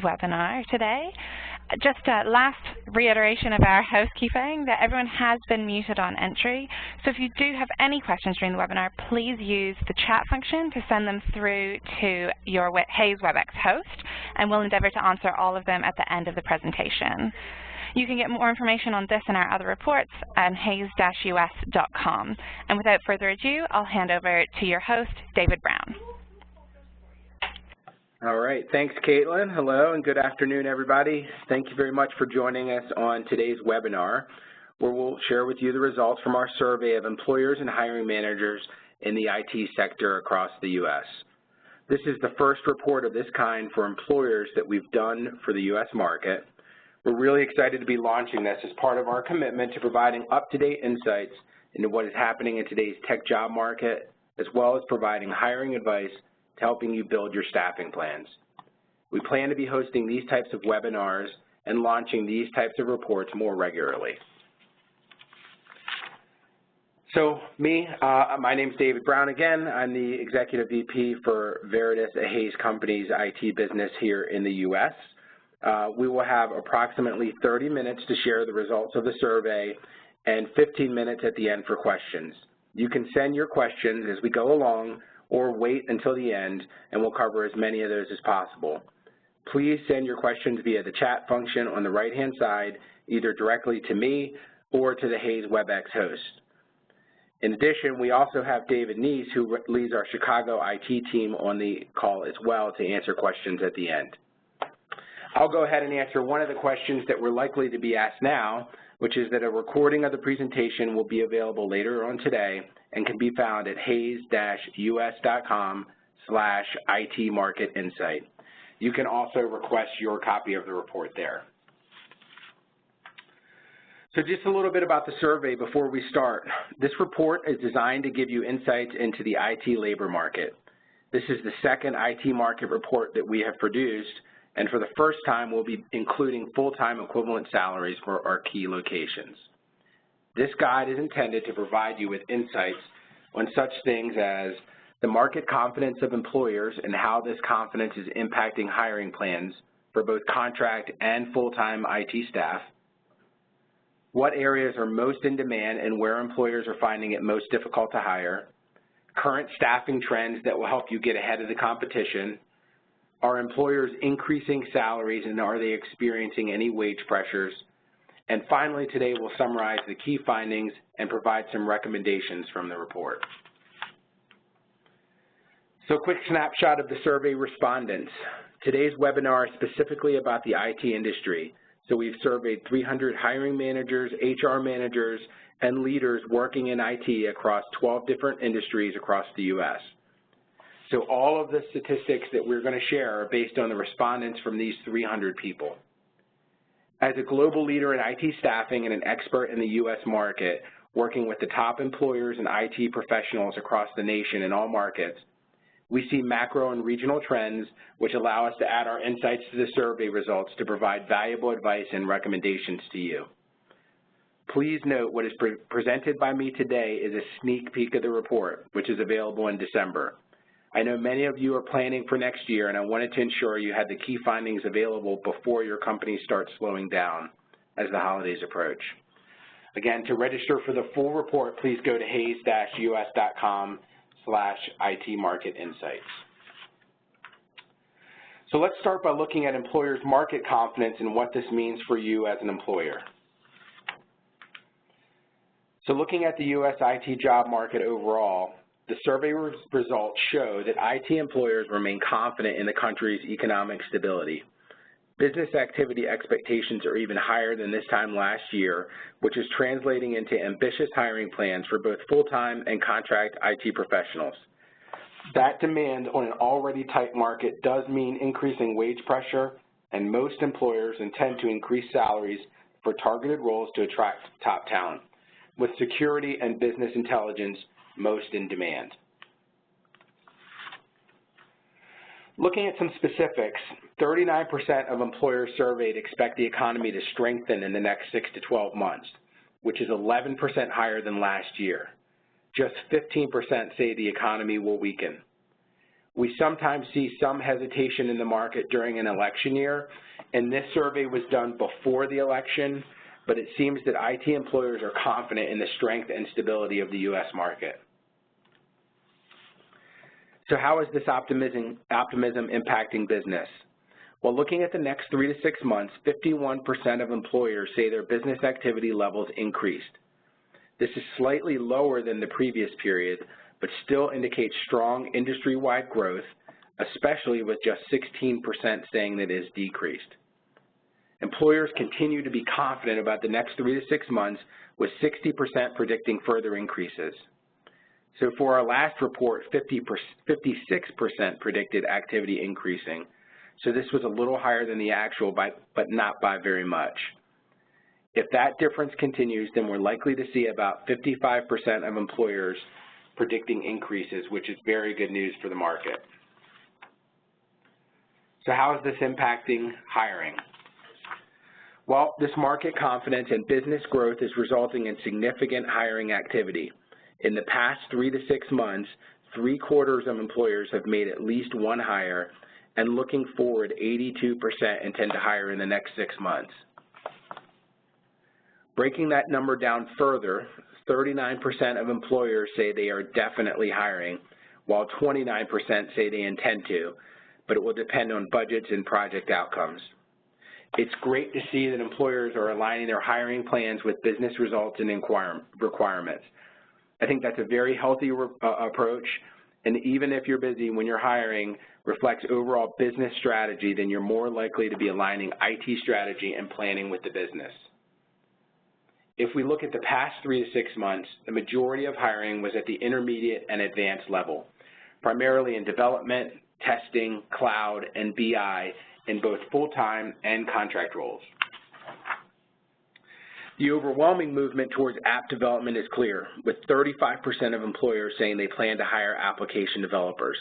webinar today. Just a last reiteration of our housekeeping that everyone has been muted on entry. So if you do have any questions during the webinar, please use the chat function to send them through to your Hayes WebEx host, and we'll endeavor to answer all of them at the end of the presentation. You can get more information on this and our other reports at hayes-us.com. And without further ado, I'll hand over to your host, David Brown. All right, thanks, Caitlin. Hello and good afternoon, everybody. Thank you very much for joining us on today's webinar, where we'll share with you the results from our survey of employers and hiring managers in the IT sector across the U.S. This is the first report of this kind for employers that we've done for the U.S. market. We're really excited to be launching this as part of our commitment to providing up-to-date insights into what is happening in today's tech job market, as well as providing hiring advice to helping you build your staffing plans. We plan to be hosting these types of webinars and launching these types of reports more regularly. So my name's David Brown again. I'm the Executive VP for Veredus, a Hayes Company's IT business here in the U.S. We will have approximately 30 minutes to share the results of the survey and 15 minutes at the end for questions. You can send your questions as we go along or wait until the end, and we'll cover as many of those as possible. Please send your questions via the chat function on the right-hand side, either directly to me or to the Hayes WebEx host. In addition, we also have David Neese, who leads our Chicago IT team, on the call as well to answer questions at the end. I'll go ahead and answer one of the questions that we're likely to be asked now, which is that a recording of the presentation will be available later on today and can be found at hayes-us.com/IT-market-insight. You can also request your copy of the report there. So just a little bit about the survey before we start. This report is designed to give you insights into the IT labor market. This is the second IT market report that we have produced, and for the first time we'll be including full-time equivalent salaries for our key locations. This guide is intended to provide you with insights on such things as the market confidence of employers and how this confidence is impacting hiring plans for both contract and full-time IT staff, what areas are most in demand and where employers are finding it most difficult to hire, current staffing trends that will help you get ahead of the competition, are employers increasing salaries and are they experiencing any wage pressures, and finally today we'll summarize the key findings and provide some recommendations from the report. So quick snapshot of the survey respondents. Today's webinar is specifically about the IT industry. So we've surveyed 300 hiring managers, HR managers, and leaders working in IT across 12 different industries across the U.S. So all of the statistics that we're going to share are based on the respondents from these 300 people. As a global leader in IT staffing and an expert in the U.S. market, working with the top employers and IT professionals across the nation in all markets, we see macro and regional trends which allow us to add our insights to the survey results to provide valuable advice and recommendations to you. Please note what is presented by me today is a sneak peek of the report, which is available in December. I know many of you are planning for next year, and I wanted to ensure you had the key findings available before your company starts slowing down as the holidays approach. Again, to register for the full report, please go to hayes-us.com/IT-market-insights. So let's start by looking at employers' market confidence and what this means for you as an employer. So looking at the U.S. IT job market overall, the survey results show that IT employers remain confident in the country's economic stability. Business activity expectations are even higher than this time last year, which is translating into ambitious hiring plans for both full-time and contract IT professionals. That demand on an already tight market does mean increasing wage pressure, and most employers intend to increase salaries for targeted roles to attract top talent, with security and business intelligence most in demand. Looking at some specifics, 39% of employers surveyed expect the economy to strengthen in the next 6 to 12 months, which is 11% higher than last year. Just 15% say the economy will weaken. We sometimes see some hesitation in the market during an election year, and this survey was done before the election, but it seems that IT employers are confident in the strength and stability of the U.S. market. So how is this optimism impacting business? Well, looking at the next 3 to 6 months, 51% of employers say their business activity levels increased. This is slightly lower than the previous period, but still indicates strong industry-wide growth, especially with just 16% saying that it has decreased. Employers continue to be confident about the next 3 to 6 months, with 60% predicting further increases. So for our last report, 56% predicted activity increasing. So this was a little higher than the actual, but not by very much. If that difference continues, then we're likely to see about 55% of employers predicting increases, which is very good news for the market. So how is this impacting hiring? Well, this market confidence and business growth is resulting in significant hiring activity. In the past 3 to 6 months, 3/4 of employers have made at least one hire, and looking forward, 82% intend to hire in the next 6 months. Breaking that number down further, 39% of employers say they are definitely hiring, while 29% say they intend to, but it will depend on budgets and project outcomes. It's great to see that employers are aligning their hiring plans with business results and requirements. I think that's a very healthy approach, and even if you're busy when you're hiring reflects overall business strategy, then you're more likely to be aligning IT strategy and planning with the business. If we look at the past 3 to 6 months, the majority of hiring was at the intermediate and advanced level, primarily in development, testing, cloud, and BI in both full-time and contract roles. The overwhelming movement towards app development is clear, with 35% of employers saying they plan to hire application developers.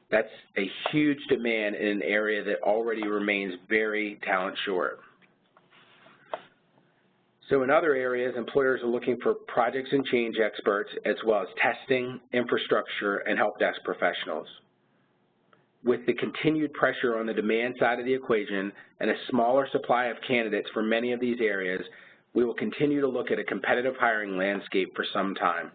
That's a huge demand in an area that already remains very talent short. So in other areas, employers are looking for projects and change experts, as well as testing, infrastructure, and help desk professionals. With the continued pressure on the demand side of the equation and a smaller supply of candidates for many of these areas, we will continue to look at a competitive hiring landscape for some time.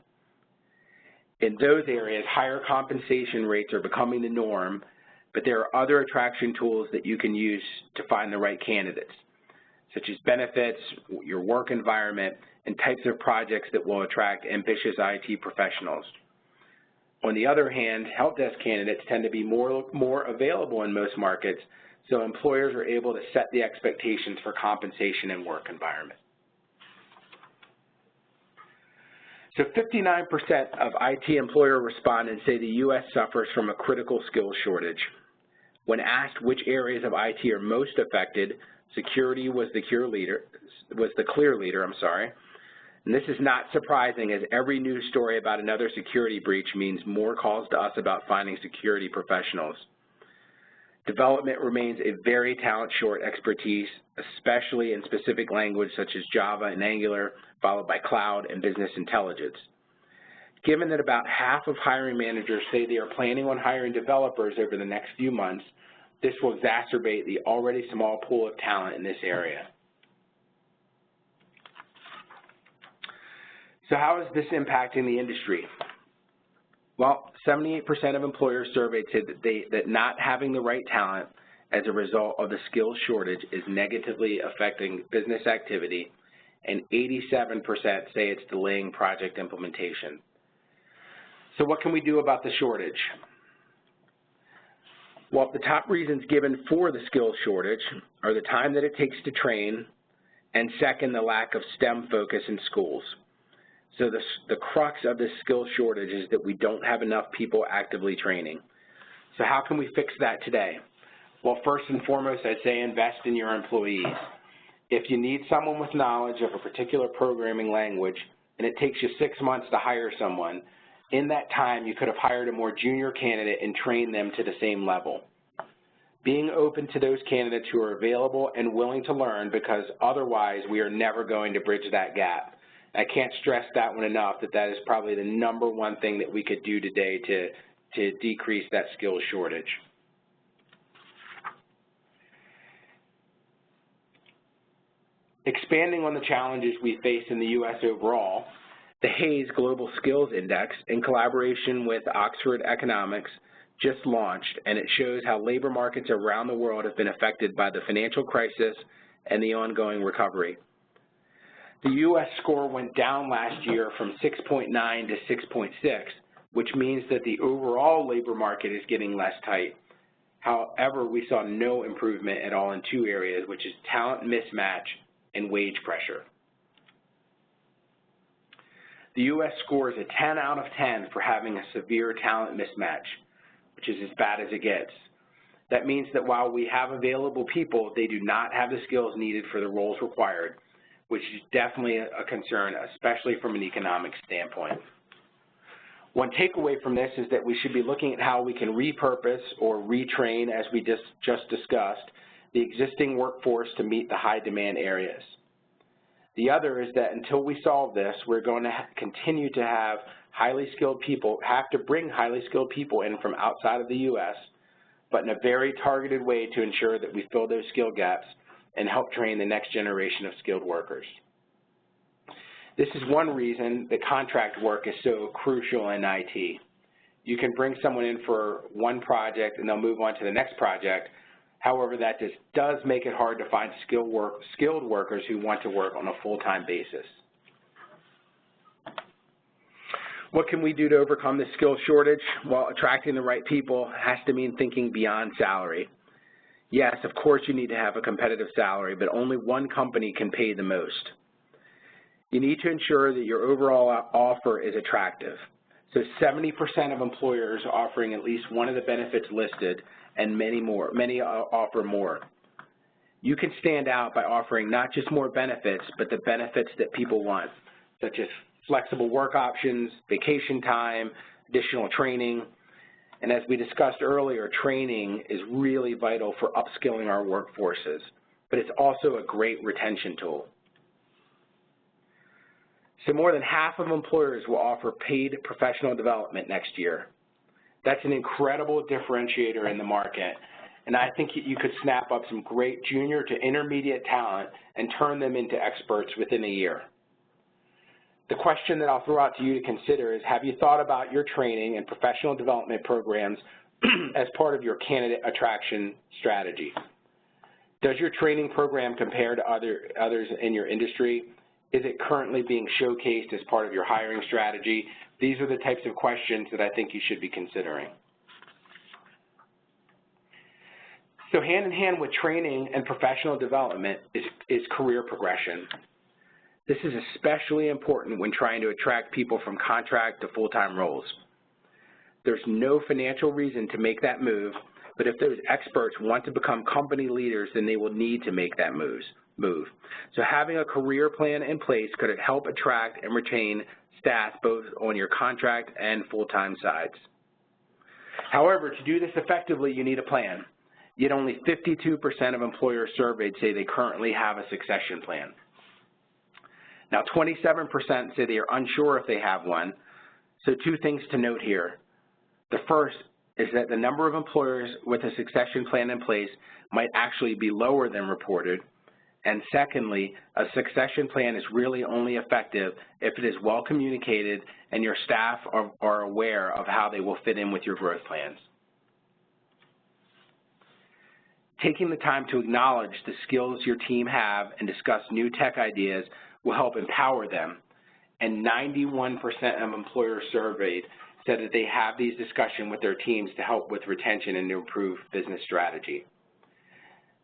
In those areas, higher compensation rates are becoming the norm, but there are other attraction tools that you can use to find the right candidates, such as benefits, your work environment, and types of projects that will attract ambitious IT professionals. On the other hand, help desk candidates tend to be more available in most markets, so employers are able to set the expectations for compensation and work environment. So 59% of IT employer respondents say the U.S. suffers from a critical skills shortage. When asked which areas of IT are most affected, security was the clear leader, And this is not surprising, as every news story about another security breach means more calls to us about finding security professionals. Development remains a very talent-short expertise, especially in specific language such as Java and Angular, followed by cloud and business intelligence. Given that about half of hiring managers say they are planning on hiring developers over the next few months, this will exacerbate the already small pool of talent in this area. So how is this impacting the industry? Well, 78% of employers surveyed said that not having the right talent as a result of the skills shortage is negatively affecting business activity, and 87% say it's delaying project implementation. So what can we do about the shortage? Well, the top reasons given for the skills shortage are the time that it takes to train, and second, the lack of STEM focus in schools. So the crux of this skills shortage is that we don't have enough people actively training. So how can we fix that today? Well, first and foremost, I'd say invest in your employees. If you need someone with knowledge of a particular programming language and it takes you 6 months to hire someone, in that time you could have hired a more junior candidate and trained them to the same level. Being open to those candidates who are available and willing to learn, because otherwise we are never going to bridge that gap. I can't stress that one enough, that is probably the #1 thing that we could do today to to decrease that skills shortage. Expanding on the challenges we face in the U.S. overall, the Hayes Global Skills Index, in collaboration with Oxford Economics, just launched, and it shows how labor markets around the world have been affected by the financial crisis and the ongoing recovery. The U.S. score went down last year from 6.9 to 6.6, which means that the overall labor market is getting less tight. However, we saw no improvement at all in two areas, which is talent mismatch and wage pressure. The U.S. scores a 10 out of 10 for having a severe talent mismatch, which is as bad as it gets. That means that while we have available people, they do not have the skills needed for the roles required, which is definitely a concern, especially from an economic standpoint. One takeaway from this is that we should be looking at how we can repurpose or retrain, as we just discussed, the existing workforce to meet the high demand areas. The other is that until we solve this, we're going to continue to have to bring highly skilled people in from outside of the U.S., but in a very targeted way to ensure that we fill those skill gaps and help train the next generation of skilled workers. This is one reason that contract work is so crucial in IT. You can bring someone in for one project and they'll move on to the next project. However, that just does make it hard to find skilled workers who want to work on a full-time basis. What can we do to overcome this skill shortage? Well, attracting the right people has to mean thinking beyond salary. Yes, of course you need to have a competitive salary, but only one company can pay the most. You need to ensure that your overall offer is attractive. So 70% of employers are offering at least one of the benefits listed, and many offer more. You can stand out by offering not just more benefits, but the benefits that people want, such as flexible work options, vacation time, additional training. And as we discussed earlier, training is really vital for upskilling our workforces, but it's also a great retention tool. So more than half of employers will offer paid professional development next year. That's an incredible differentiator in the market, and I think you could snap up some great junior to intermediate talent and turn them into experts within a year. The question that I'll throw out to you to consider is, have you thought about your training and professional development programs as part of your candidate attraction strategy? Does your training program compare to others in your industry? Is it currently being showcased as part of your hiring strategy? These are the types of questions that I think you should be considering. So hand in hand with training and professional development is career progression. This is especially important when trying to attract people from contract to full-time roles. There's no financial reason to make that move, but if those experts want to become company leaders, then they will need to make that move. So having a career plan in place could help attract and retain staff both on your contract and full-time sides. However, to do this effectively, you need a plan. Yet only 52% of employers surveyed say they currently have a succession plan. Now, 27% say they are unsure if they have one. So two things to note here. The first is that the number of employers with a succession plan in place might actually be lower than reported. And secondly, a succession plan is really only effective if it is well communicated and your staff are aware of how they will fit in with your growth plans. Taking the time to acknowledge the skills your team have and discuss new tech ideas will help empower them. And 91% of employers surveyed said that they have these discussions with their teams to help with retention and to improve business strategy.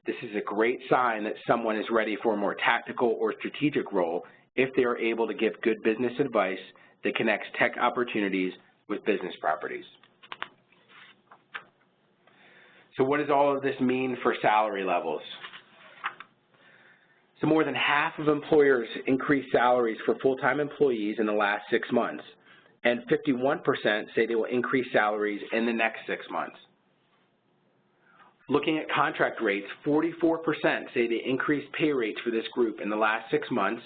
This is a great sign that someone is ready for a more tactical or strategic role if they are able to give good business advice that connects tech opportunities with business properties. So what does all of this mean for salary levels? So more than half of employers increased salaries for full-time employees in the last 6 months, and 51% say they will increase salaries in the next 6 months. Looking at contract rates, 44% say they increased pay rates for this group in the last 6 months,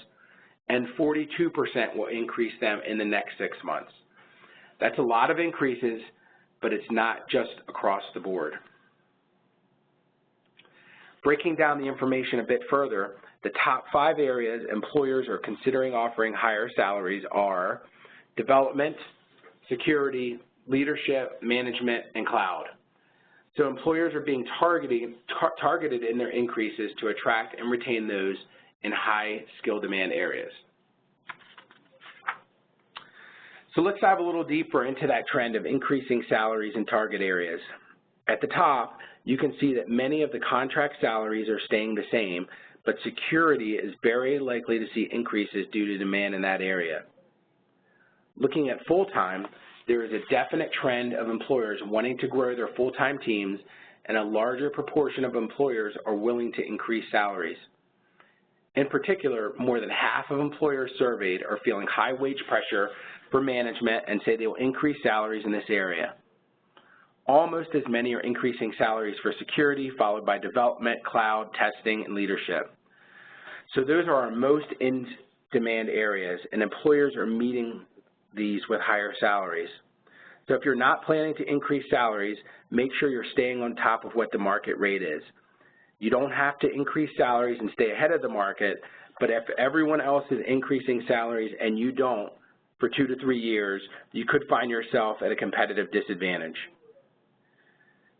and 42% will increase them in the next 6 months. That's a lot of increases, but it's not just across the board. Breaking down the information a bit further, the top 5 areas employers are considering offering higher salaries are development, security, leadership, management, and cloud. So employers are being targeted in their increases to attract and retain those in high skill demand areas. So let's dive a little deeper into that trend of increasing salaries in target areas. At the top, you can see that many of the contract salaries are staying the same, but security is very likely to see increases due to demand in that area. Looking at full-time, there is a definite trend of employers wanting to grow their full-time teams, and a larger proportion of employers are willing to increase salaries. In particular, more than half of employers surveyed are feeling high wage pressure for management and say they will increase salaries in this area. Almost as many are increasing salaries for security, followed by development, cloud, testing, and leadership. So those are our most in-demand areas, and employers are meeting these with higher salaries. So if you're not planning to increase salaries, make sure you're staying on top of what the market rate is. You don't have to increase salaries and stay ahead of the market, but if everyone else is increasing salaries and you don't for 2 to 3 years, you could find yourself at a competitive disadvantage.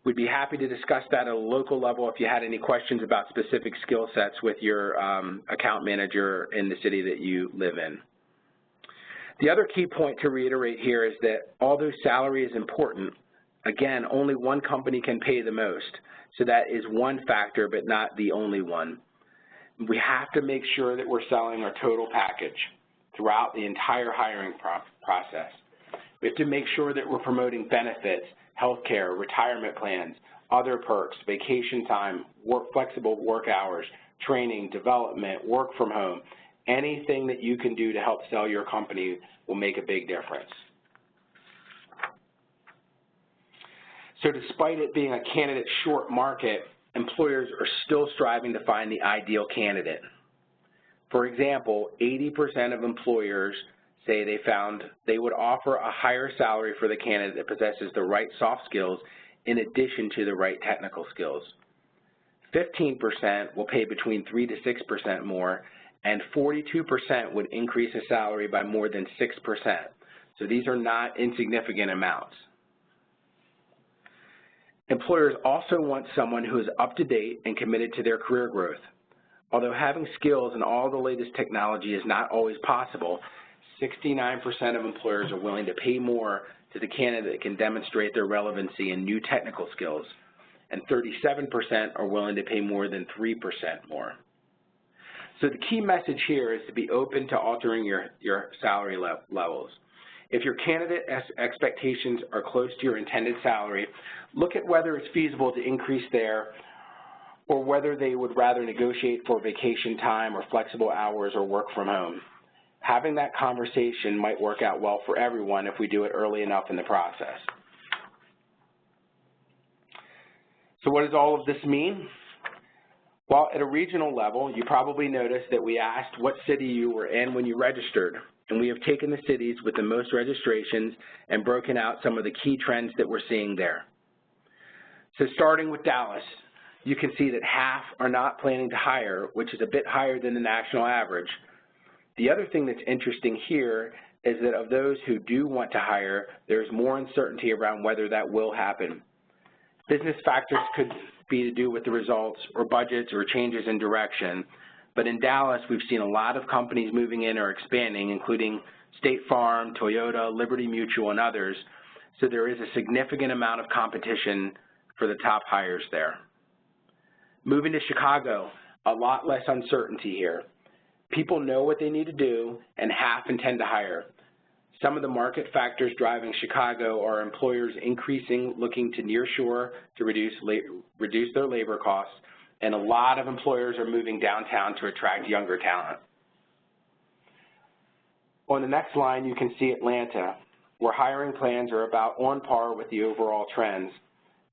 We'd be happy to discuss that at a local level if you had any questions about specific skill sets with your account manager in the city that you live in. The other key point to reiterate here is that although salary is important, again, only one company can pay the most. So that is one factor, but not the only one. We have to make sure that we're selling our total package throughout the entire hiring process. We have to make sure that we're promoting benefits, healthcare, retirement plans, other perks, vacation time, flexible work hours, training, development, work from home. Anything that you can do to help sell your company will make a big difference. So despite it being a candidate short market, employers are still striving to find the ideal candidate. For example, 80% of employers say they would offer a higher salary for the candidate that possesses the right soft skills in addition to the right technical skills. 15% will pay between 3 to 6% more, and 42% would increase a salary by more than 6%. So these are not insignificant amounts. Employers also want someone who is up to date and committed to their career growth. Although having skills in all the latest technology is not always possible, 69% of employers are willing to pay more to the candidate that can demonstrate their relevancy in new technical skills, and 37% are willing to pay more than 3% more. So the key message here is to be open to altering your salary levels. If your candidate expectations are close to your intended salary, look at whether it's feasible to increase there or whether they would rather negotiate for vacation time or flexible hours or work from home. Having that conversation might work out well for everyone if we do it early enough in the process. So what does all of this mean? Well, at a regional level, you probably noticed that we asked what city you were in when you registered, and we have taken the cities with the most registrations and broken out some of the key trends that we're seeing there. So starting with Dallas, you can see that half are not planning to hire, which is a bit higher than the national average. The other thing that's interesting here is that of those who do want to hire, there's more uncertainty around whether that will happen. Business factors could be to do with the results or budgets or changes in direction, but in Dallas, we've seen a lot of companies moving in or expanding, including State Farm, Toyota, Liberty Mutual, and others, so there is a significant amount of competition for the top hires there. Moving to Chicago, a lot less uncertainty here. People know what they need to do, and half intend to hire. Some of the market factors driving Chicago are employers looking to nearshore to reduce their labor costs, and a lot of employers are moving downtown to attract younger talent. On the next line, you can see Atlanta, where hiring plans are about on par with the overall trends,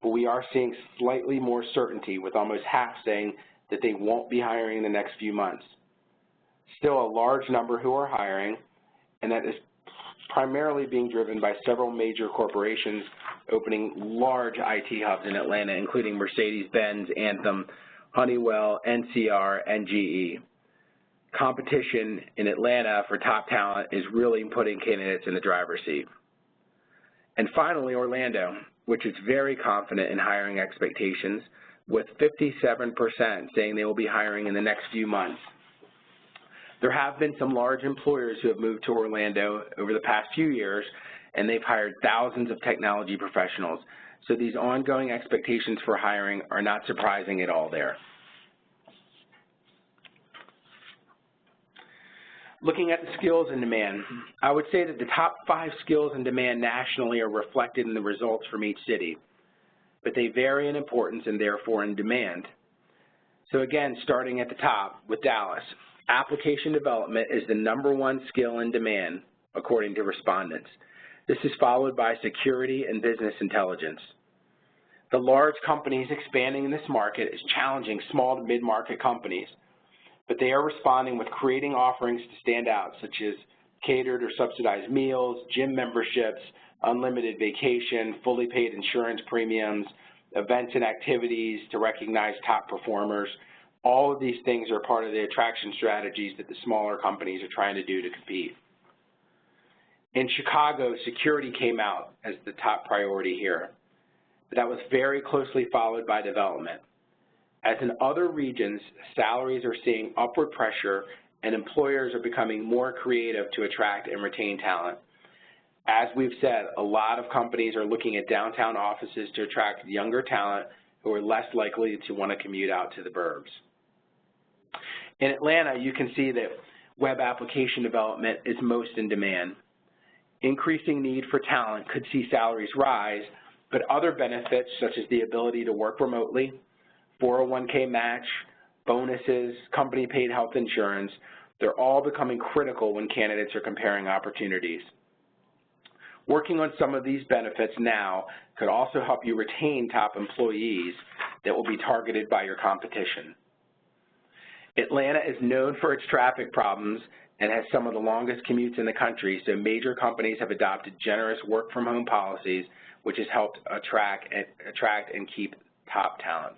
but we are seeing slightly more certainty, with almost half saying that they won't be hiring in the next few months. Still a large number who are hiring, and that is primarily being driven by several major corporations opening large IT hubs in Atlanta, including Mercedes-Benz, Anthem, Honeywell, NCR, and GE. Competition in Atlanta for top talent is really putting candidates in the driver's seat. And finally, Orlando, which is very confident in hiring expectations, with 57% saying they will be hiring in the next few months. There have been some large employers who have moved to Orlando over the past few years, and they've hired thousands of technology professionals. So these ongoing expectations for hiring are not surprising at all there. Looking at the skills in demand, I would say that the top 5 skills in demand nationally are reflected in the results from each city, but they vary in importance and therefore in demand. So again, starting at the top with Dallas, application development is the #1 skill in demand, according to respondents. This is followed by security and business intelligence. The large companies expanding in this market is challenging small to mid-market companies, but they are responding with creating offerings to stand out, such as catered or subsidized meals, gym memberships, unlimited vacation, fully paid insurance premiums, events and activities to recognize top performers. All of these things are part of the attraction strategies that the smaller companies are trying to do to compete. In Chicago, security came out as the top priority here, but that was very closely followed by development. As in other regions, salaries are seeing upward pressure and employers are becoming more creative to attract and retain talent. As we've said, a lot of companies are looking at downtown offices to attract younger talent who are less likely to want to commute out to the burbs. In Atlanta, you can see that web application development is most in demand. Increasing need for talent could see salaries rise, but other benefits such as the ability to work remotely, 401k match, bonuses, company-paid health insurance, they're all becoming critical when candidates are comparing opportunities. Working on some of these benefits now could also help you retain top employees that will be targeted by your competition. Atlanta is known for its traffic problems and has some of the longest commutes in the country, so major companies have adopted generous work-from-home policies, which has helped attract and keep top talent.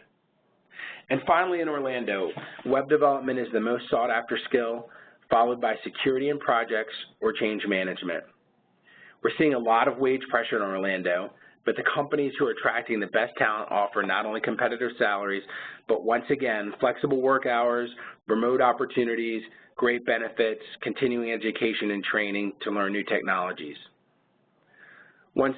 And finally, in Orlando, web development is the most sought-after skill, followed by security and projects or change management. We're seeing a lot of wage pressure in Orlando, but the companies who are attracting the best talent offer not only competitive salaries, but once again, flexible work hours, remote opportunities, great benefits, continuing education and training to learn new technologies. One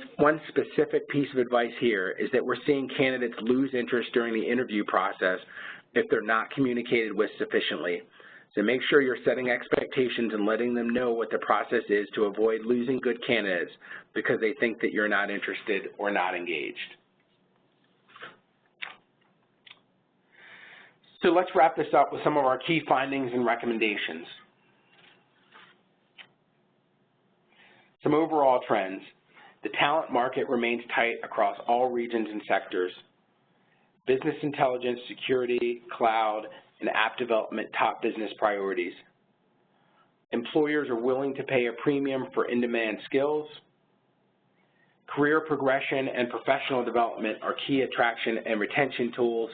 specific piece of advice here is that we're seeing candidates lose interest during the interview process if they're not communicated with sufficiently. So make sure you're setting expectations and letting them know what the process is to avoid losing good candidates because they think that you're not interested or not engaged. So let's wrap this up with some of our key findings and recommendations. Some overall trends. The talent market remains tight across all regions and sectors. Business intelligence, security, cloud, and app development top business priorities. Employers are willing to pay a premium for in-demand skills. Career progression and professional development are key attraction and retention tools.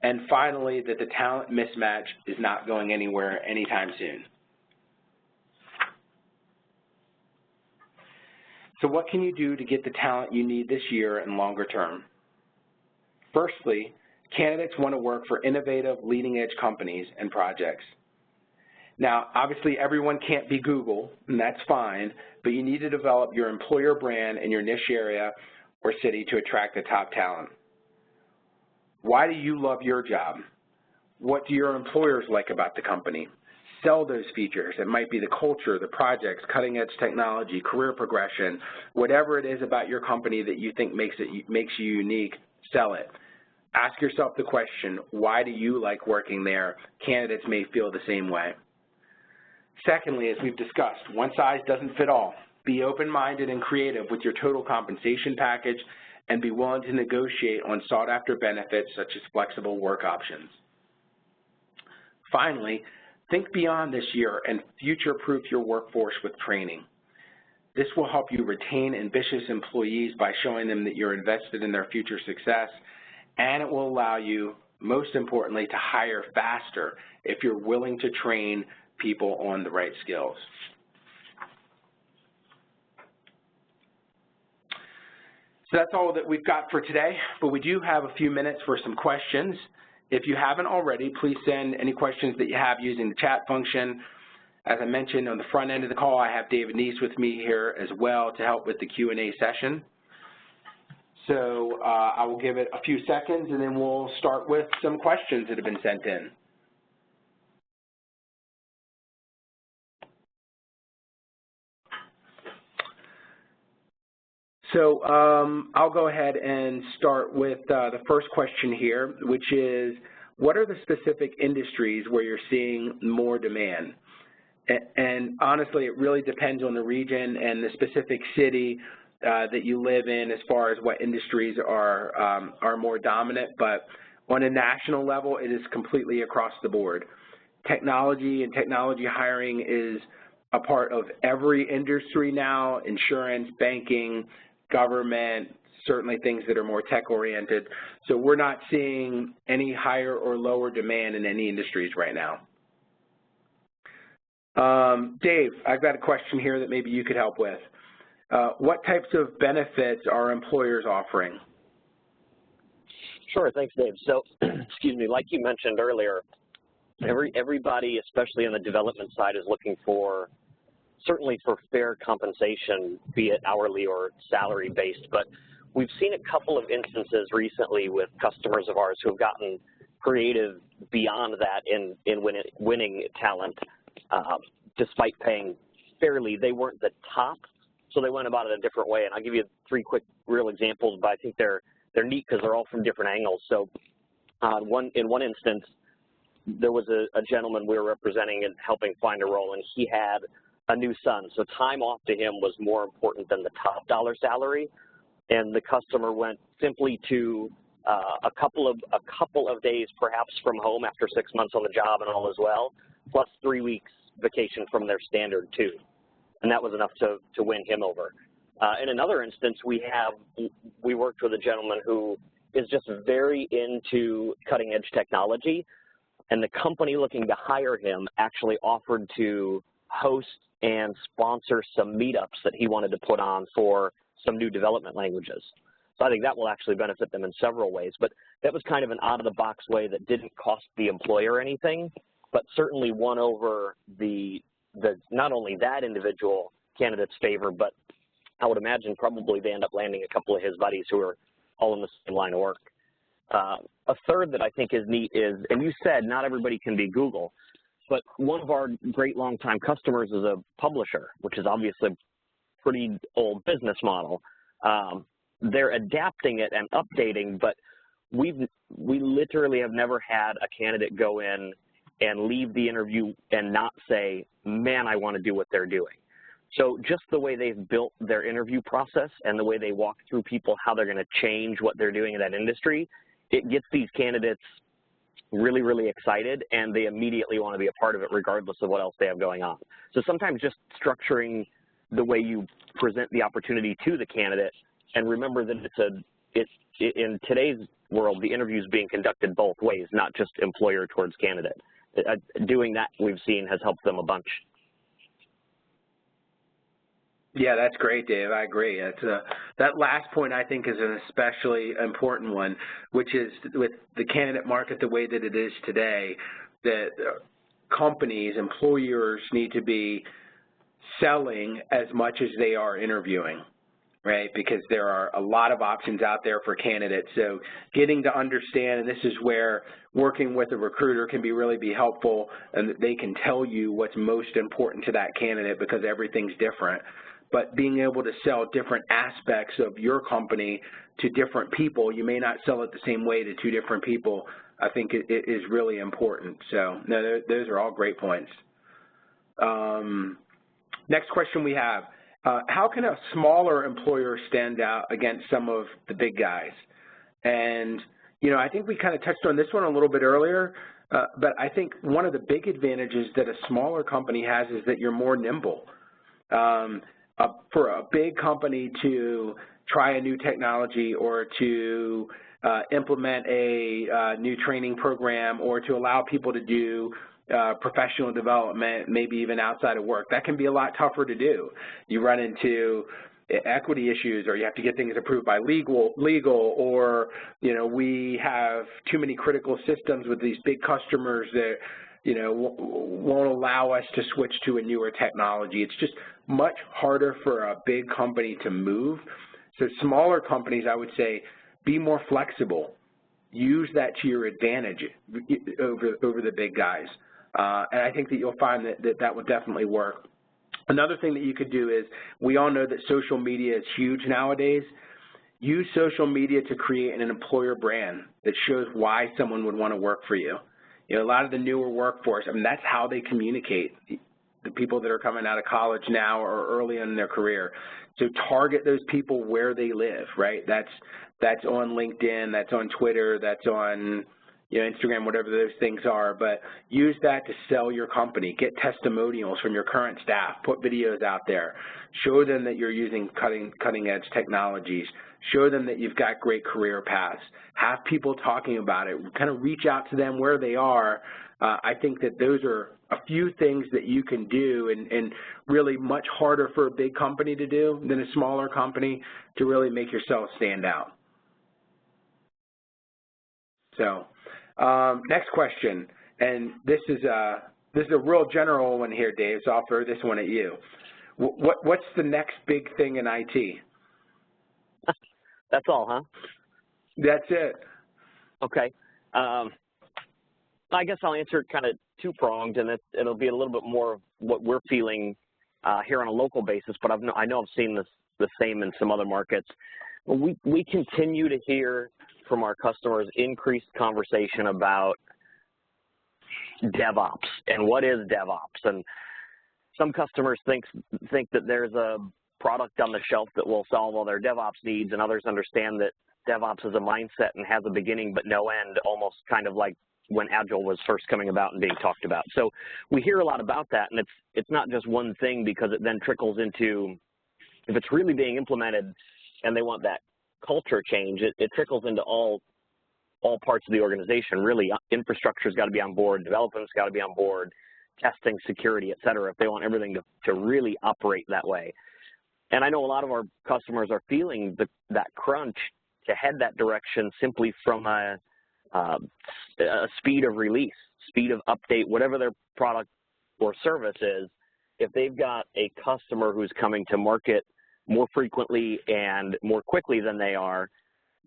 And finally, that the talent mismatch is not going anywhere anytime soon. So what can you do to get the talent you need this year and longer term? Firstly, candidates want to work for innovative, leading-edge companies and projects. Now, obviously, everyone can't be Google, and that's fine, but you need to develop your employer brand in your niche area or city to attract the top talent. Why do you love your job? What do your employers like about the company? Sell those features. It might be the culture, the projects, cutting-edge technology, career progression, whatever it is about your company that you think makes you unique, sell it. Ask yourself the question, why do you like working there? Candidates may feel the same way. Secondly, as we've discussed, one size doesn't fit all. Be open-minded and creative with your total compensation package and be willing to negotiate on sought-after benefits such as flexible work options. Finally, think beyond this year and future-proof your workforce with training. This will help you retain ambitious employees by showing them that you're invested in their future success, and it will allow you, most importantly, to hire faster if you're willing to train people on the right skills. So that's all that we've got for today, but we do have a few minutes for some questions. If you haven't already, please send any questions that you have using the chat function. As I mentioned on the front end of the call, I have David Neese with me here as well to help with the Q&A session. So I will give it a few seconds, and then we'll start with some questions that have been sent in. So I'll go ahead and start with the first question here, which is, what are the specific industries where you're seeing more demand? And honestly, it really depends on the region and the specific city that you live in as far as what industries are more dominant, but on a national level, it is completely across the board. Technology and technology hiring is a part of every industry now: insurance, banking, government, certainly things that are more tech-oriented. So we're not seeing any higher or lower demand in any industries right now. Dave, I've got a question here that maybe you could help with. What types of benefits are employers offering? Sure, thanks, Dave. So, excuse me, like you mentioned earlier, everybody, especially on the development side, is looking for, certainly for fair compensation, be it hourly or salary-based, but we've seen a couple of instances recently with customers of ours who have gotten creative beyond that in winning talent, despite paying fairly. They weren't the top, so they went about it a different way, and I'll give you 3 quick real examples, but I think they're neat because they're all from different angles. So in one instance, there was a gentleman we were representing and helping find a role, and he had a new son, so time off to him was more important than the top dollar salary, and the customer went simply to a couple of days perhaps from home after 6 months on the job and all as well, plus 3 weeks vacation from their standard too, and that was enough to win him over. In another instance, we worked with a gentleman who is just very into cutting edge technology, and the company looking to hire him actually offered to host and sponsor some meetups that he wanted to put on for some new development languages. So I think that will actually benefit them in several ways, but that was kind of an out-of-the-box way that didn't cost the employer anything, but certainly won over the not only that individual candidate's favor, but I would imagine probably they end up landing a couple of his buddies who are all in the same line of work. A third that I think is neat is, and you said not everybody can be Google, but one of our great longtime customers is a publisher, which is obviously a pretty old business model. They're adapting it and updating, but we literally have never had a candidate go in and leave the interview and not say, man, I want to do what they're doing. So just the way they've built their interview process and the way they walk through people, how they're going to change what they're doing in that industry, it gets these candidates really, really excited, and they immediately want to be a part of it regardless of what else they have going on. So sometimes just structuring the way you present the opportunity to the candidate, and remember that in today's world, the interview is being conducted both ways, not just employer towards candidate. Doing that, we've seen, has helped them a bunch. Yeah, that's great, Dave. I agree. That last point, I think, is an especially important one, which is with the candidate market the way that it is today, that companies, employers need to be selling as much as they are interviewing, right? Because there are a lot of options out there for candidates. So getting to understand, and this is where working with a recruiter can really be helpful, and they can tell you what's most important to that candidate because everything's different. But being able to sell different aspects of your company to different people, you may not sell it the same way to 2 different people, I think it is really important. So no, those are all great points. Next question we have, how can a smaller employer stand out against some of the big guys? And, you know, I think we kind of touched on this one a little bit earlier, but I think one of the big advantages that a smaller company has is that you're more nimble. for a big company to try a new technology or to implement a new training program or to allow people to do professional development, maybe even outside of work, that can be a lot tougher to do. You run into equity issues, or you have to get things approved by legal, or we have too many critical systems with these big customers that won't allow us to switch to a newer technology. It's just much harder for a big company to move. So smaller companies, I would say, be more flexible. Use that to your advantage over the big guys. And I think that you'll find that would definitely work. Another thing that you could do is, we all know that social media is huge nowadays. Use social media to create an employer brand that shows why someone would want to work for you. A lot of the newer workforce, that's how they communicate, the people that are coming out of college now or early in their career. So target those people where they live, right? That's on LinkedIn, that's on Twitter, that's on Instagram, whatever those things are, but use that to sell your company. Get testimonials from your current staff. Put videos out there. Show them that you're using cutting-edge technologies. Show them that you've got great career paths. Have people talking about it. Kind of reach out to them where they are. I think that those are a few things that you can do, and really much harder for a big company to do than a smaller company to really make yourself stand out. So next question, and this is a real general one here, Dave, so I'll throw this one at you. What's the next big thing in IT? That's all, huh? That's it. Okay. I guess I'll answer it kind of two-pronged, and it'll be a little bit more of what we're feeling here on a local basis, but I know I've seen the same in some other markets. We continue to hear from our customers increased conversation about DevOps and what is DevOps. And some customers think that there's a product on the shelf that will solve all their DevOps needs, and others understand that DevOps is a mindset and has a beginning but no end, almost kind of like when Agile was first coming about and being talked about. So we hear a lot about that, and it's not just one thing, because it then trickles into, if it's really being implemented and they want that culture change, it trickles into all parts of the organization, really. Infrastructure's got to be on board, development's got to be on board, testing, security, et cetera, if they want everything to really operate that way. And I know a lot of our customers are feeling that crunch to head that direction simply from a speed of release, speed of update, whatever their product or service is. If they've got a customer who's coming to market more frequently and more quickly than they are,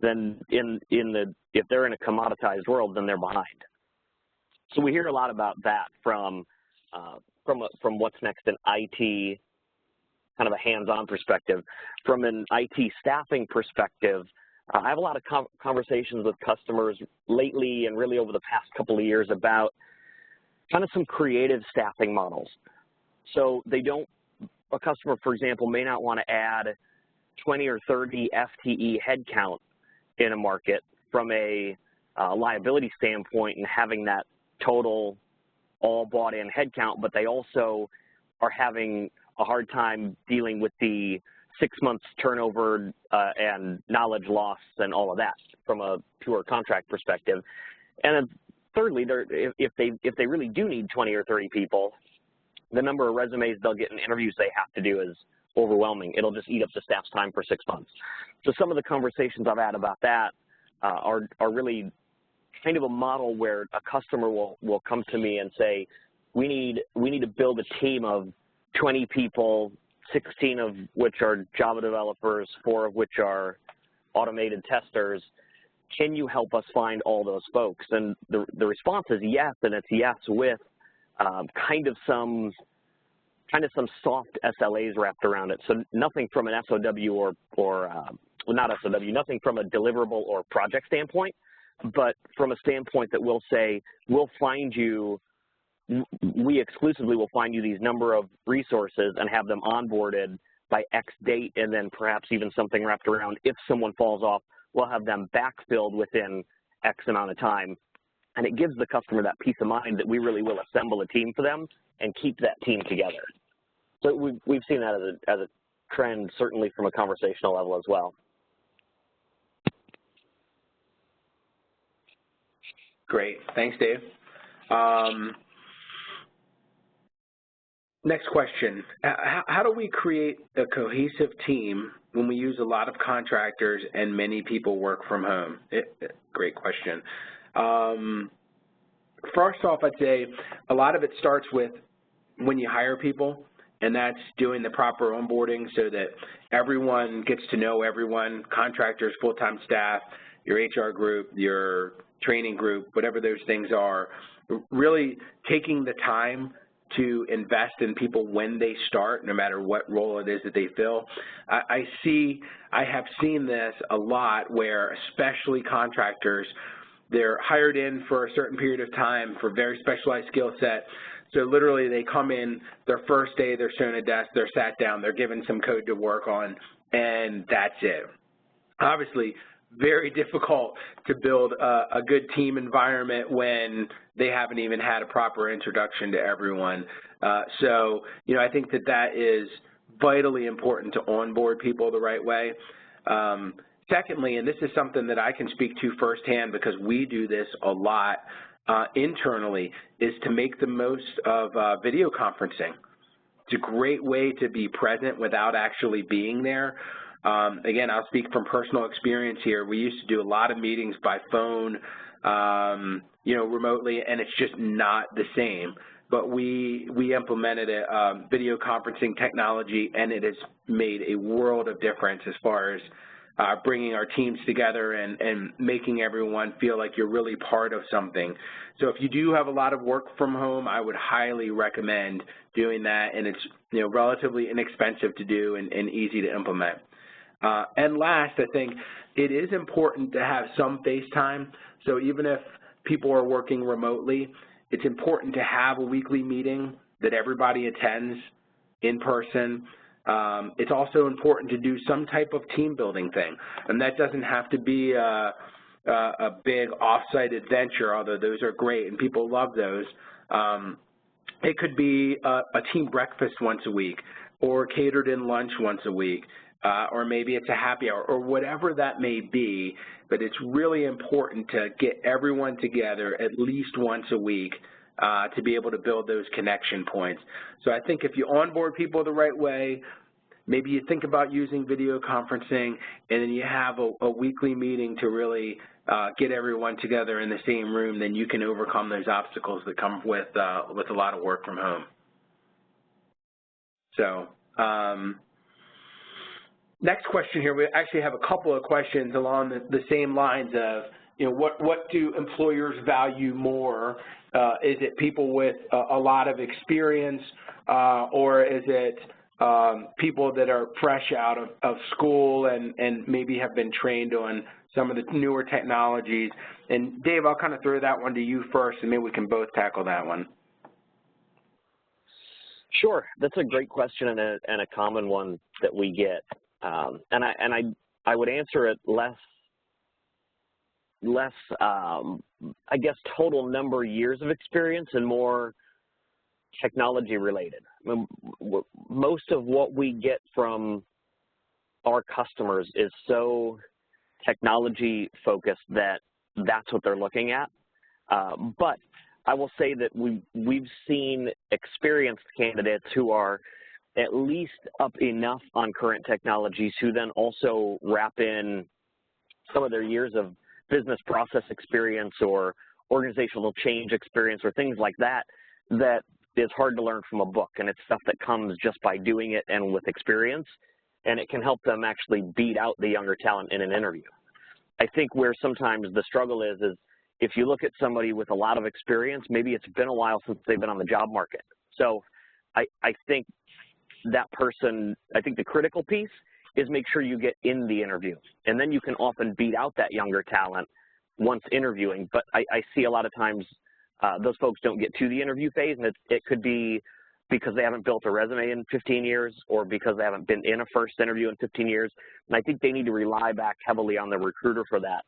then if they're in a commoditized world, then they're behind. So we hear a lot about that from what's next in IT, kind of a hands-on perspective. From an IT staffing perspective, I have a lot of conversations with customers lately and really over the past couple of years about kind of some creative staffing models. So a customer, for example, may not want to add 20 or 30 FTE headcount in a market from a liability standpoint and having that total all bought in headcount, but they also are having a hard time dealing with the 6 months turnover and knowledge loss and all of that from a pure contract perspective. And then thirdly, if they really do need 20 or 30 people, the number of resumes they'll get in interviews they have to do is overwhelming. It'll just eat up the staff's time for 6 months. So some of the conversations I've had about that are really kind of a model where a customer will come to me and say, we need to build a team of 20 people, 16 of which are Java developers, 4 of which are automated testers. Can you help us find all those folks? And the response is yes, and it's yes with kind of some soft SLAs wrapped around it. So nothing from an SOW or not SOW, nothing from a deliverable or project standpoint, but from a standpoint that we'll say, we exclusively will find you these number of resources and have them onboarded by X date, and then perhaps even something wrapped around if someone falls off, we'll have them backfilled within X amount of time. And it gives the customer that peace of mind that we really will assemble a team for them and keep that team together. So we've seen that as a trend, certainly from a conversational level as well. Great. Thanks, Dave. Next question. How do we create a cohesive team when we use a lot of contractors and many people work from home? Great question. First off, I'd say a lot of it starts with when you hire people, and that's doing the proper onboarding so that everyone gets to know everyone, contractors, full-time staff, your HR group, your training group, whatever those things are, really taking the time to invest in people when they start, no matter what role it is that they fill. I have seen this a lot where, especially contractors, they're hired in for a certain period of time for very specialized skill set. So literally they come in, their first day, they're shown a desk, they're sat down, they're given some code to work on, and that's it. Obviously, very difficult to build a good team environment when they haven't even had a proper introduction to everyone. So, you know, I think that is vitally important to onboard people the right way. Secondly, and this is something that I can speak to firsthand because we do this a lot internally, is to make the most of video conferencing. It's a great way to be present without actually being there. Again, I'll speak from personal experience here. We used to do a lot of meetings by phone, you know, remotely, and it's just not the same. But we implemented a video conferencing technology, and it has made a world of difference as far as bringing our teams together and making everyone feel like you're really part of something. So if you do have a lot of work from home, I would highly recommend doing that, and it's, you know, relatively inexpensive to do and easy to implement. And last, I think it is important to have some face time. So even if people are working remotely, it's important to have a weekly meeting that everybody attends in person. It's also important to do some type of team building thing. And that doesn't have to be a big off-site adventure, although those are great and people love those. It could be a team breakfast once a week, or catered in lunch once a week. Or maybe it's a happy hour, or whatever that may be, but it's really important to get everyone together at least once a week to be able to build those connection points. So I think if you onboard people the right way, maybe you think about using video conferencing, and then you have a weekly meeting to really get everyone together in the same room, then you can overcome those obstacles that come with a lot of work from home. So, next question here, we actually have a couple of questions along the same lines of, you know, what do employers value more? Is it people with a lot of experience, or is it people that are fresh out of school and maybe have been trained on some of the newer technologies? And Dave, I'll kind of throw that one to you first, and maybe we can both tackle that one. Sure, that's a great question and a common one that we get. And I would answer it less I guess total number of years of experience and more technology related. I mean, most of what we get from our customers is so technology focused that that's what they're looking at. But I will say that we've seen experienced candidates who are at least up enough on current technologies who then also wrap in some of their years of business process experience or organizational change experience or things like that that is hard to learn from a book, and it's stuff that comes just by doing it and with experience, and it can help them actually beat out the younger talent in an interview. I think where sometimes the struggle is if you look at somebody with a lot of experience, maybe it's been a while since they've been on the job market. So I think that person, I think the critical piece is make sure you get in the interview, and then you can often beat out that younger talent once interviewing. But I see a lot of times those folks don't get to the interview phase, and it could be because they haven't built a resume in 15 years or because they haven't been in a first interview in 15 years. And I think they need to rely back heavily on the recruiter for that.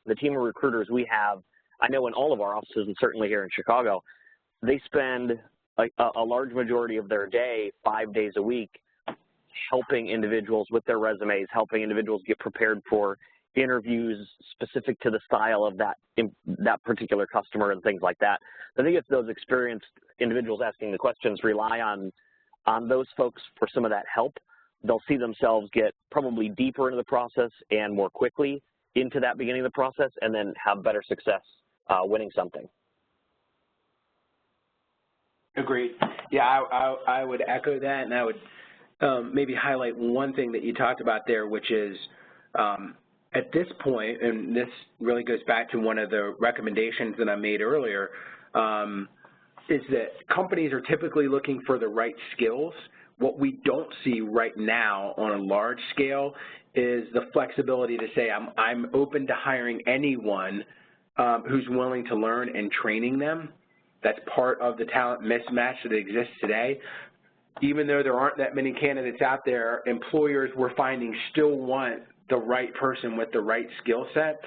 The team of recruiters we have, I know in all of our offices and certainly here in Chicago, they spend a large majority of their day, 5 days a week, helping individuals with their resumes, helping individuals get prepared for interviews specific to the style of that particular customer and things like that. I think if those experienced individuals asking the questions rely on those folks for some of that help, they'll see themselves get probably deeper into the process and more quickly into that beginning of the process, and then have better success winning something. Agreed. Yeah, I would echo that, and I would maybe highlight one thing that you talked about there, which is at this point, and this really goes back to one of the recommendations that I made earlier, is that companies are typically looking for the right skills. What we don't see right now on a large scale is the flexibility to say I'm open to hiring anyone who's willing to learn and training them. That's part of the talent mismatch that exists today. Even though there aren't that many candidates out there, employers we're finding still want the right person with the right skill set.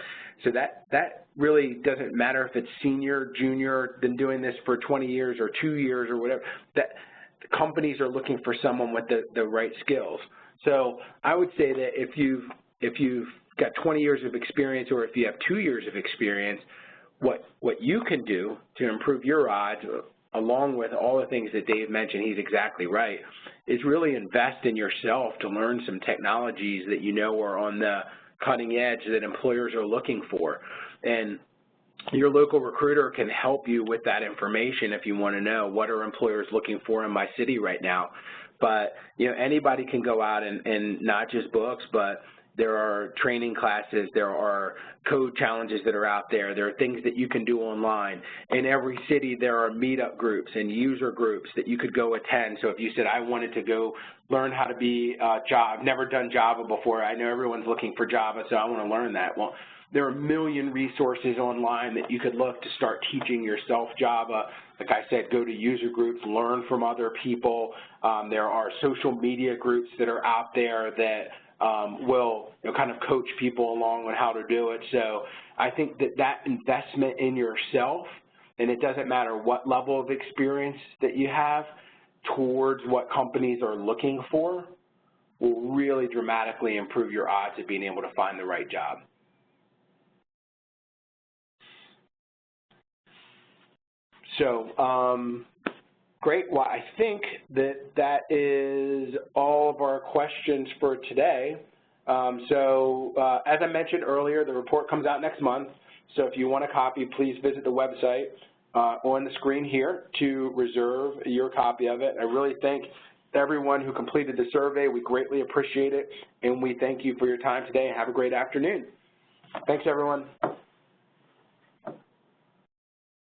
So that really doesn't matter if it's senior, junior, been doing this for 20 years or 2 years or whatever. That companies are looking for someone with the right skills. So I would say that if you've got 20 years of experience, or if you have 2 years of experience, what you can do to improve your odds, along with all the things that Dave mentioned, he's exactly right, is really invest in yourself to learn some technologies that you know are on the cutting edge that employers are looking for. And your local recruiter can help you with that information if you want to know what are employers looking for in my city right now. But anybody can go out and not just books, but there are training classes, there are code challenges that are out there, there are things that you can do online. In every city there are meetup groups and user groups that you could go attend. So if you said, I wanted to go learn how to be Java, I've never done Java before, I know everyone's looking for Java, so I want to learn that. Well, there are a million resources online that you could look to start teaching yourself Java. Like I said, go to user groups, learn from other people. There are social media groups that are out there that will kind of coach people along on how to do it. So I think that investment in yourself, and it doesn't matter what level of experience that you have, towards what companies are looking for, will really dramatically improve your odds of being able to find the right job. So great. Well, I think that is all of our questions for today. As I mentioned earlier, the report comes out next month. So if you want a copy, please visit the website on the screen here to reserve your copy of it. I really thank everyone who completed the survey. We greatly appreciate it, and we thank you for your time today. Have a great afternoon. Thanks, everyone.